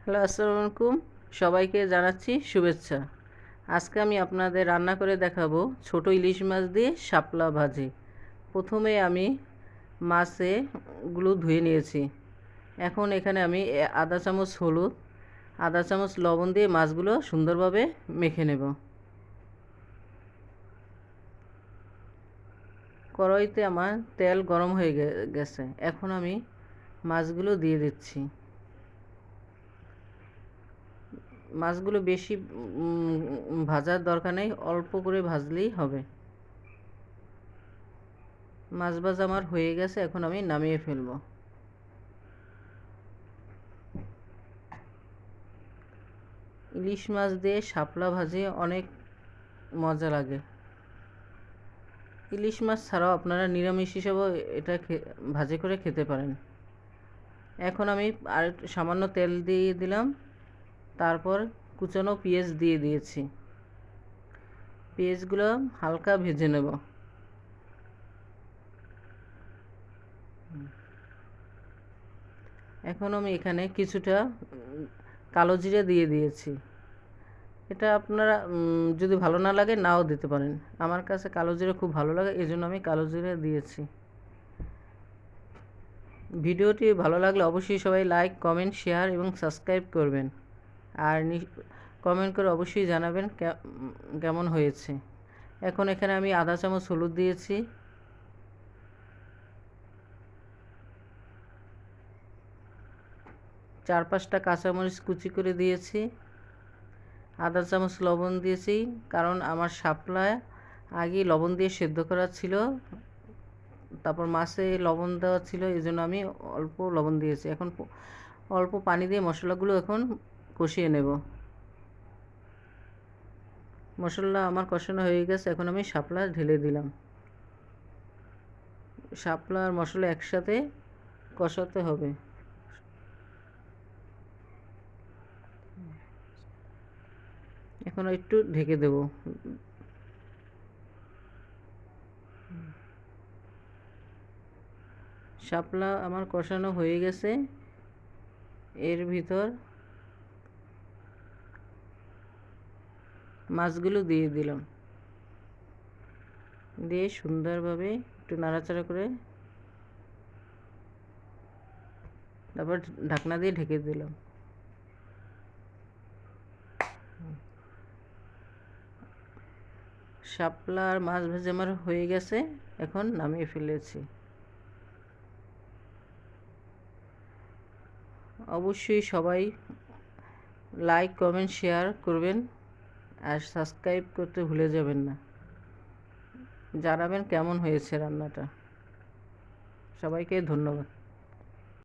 Hello, আসসালামু আলাইকুম। সবাইকে জানাচ্ছি শুভেচ্ছা। আজকে আমি আপনাদের রান্না করে দেখাবো ছোট ইলিশ মাছ দিয়ে শাপলা ভাজি। প্রথমে আমি মাছগুলো ধুয়ে নিয়েছি। এখন এখানে আমি আধা চামচ হলুদ, আধা চামচ লবণ দিয়ে মাছগুলো সুন্দরভাবে মেখে নেব। কড়াইতে আমার তেল গরম হয়ে গেছে। এখন আমি মাছগুলো দিয়ে দিচ্ছি। মাছগুলো বেশি ভাজার দরকার নেই, অল্প করে ভাজলেই হবে। মাছ ভাজা আমার হয়ে গেছে, এখন আমি নামিয়ে ফেলব। ইলিশ মাছ দিয়ে শাপলা ভাজি অনেক মজা লাগে। ইলিশ মাছ ছাড়াও আপনারা নিরামিষ হিসেবেও এটা ভাজি করে খেতে পারেন। এখন আমি আর সামান্য তেল দিয়ে দিলাম, তারপর কুচানো পেঁয়াজ দিয়ে দিয়েছি। পেঁয়াজগুলো হালকা ভেজে নেব। এখন আমি এখানে কিছুটা কালো জিরে দিয়ে দিয়েছি। এটা আপনারা যদি ভালো না লাগে নাও দিতে পারেন। আমার কাছে কালো জিরে খুব ভালো লাগে, এই জন্য আমি কালো জিরে দিয়েছি। ভিডিওটি ভালো লাগলে অবশ্যই সবাই লাইক, কমেন্ট, শেয়ার এবং সাবস্ক্রাইব করবেন। আর কমেন্ট করে অবশ্যই জানাবেন কেমন হয়েছে। এখন এখানে আমি আধা চামচ হলুদ দিয়েছি, 4-5টা কাঁচামরিচ কুচি করে দিয়েছি, আধা চামচ লবণ দিয়েছি, কারণ আমার শাপলায় আগে লবণ দিয়ে সেদ্ধ করা ছিল, তারপর মাছে লবণ দেওয়া ছিল, এই জন্য আমি অল্প লবণ দিয়েছি। এখন অল্প পানি দিয়ে মশলাগুলো এখন কষিয়ে নেব। মশলা আমার কষানো হয়ে গেছে, এখন আমি শাপলা ঢেলে দিলাম। শাপলা আর মশলা একসাথে কষাতে হবে। এখন একটু ঢেকে দেব। শাপলা আমার কষানো হয়ে গেছে, এর ভিতর মাছগুলো দিয়ে দিলাম, দিয়ে সুন্দরভাবে একটু নাড়াচাড়া করে তারপর ঢাকনা দিয়ে ঢেকে দিলাম। শাপলা আর মাছ ভেজে আমার হয়ে গেছে, এখন নামিয়ে ফেলেছি। অবশ্যই সবাই লাইক, কমেন্ট, শেয়ার করবেন আর সাবস্ক্রাইব করতে ভুলে যাবেন না। জানাবেন কেমন হয়েছে রান্নাটা। সবাইকে ধন্যবাদ।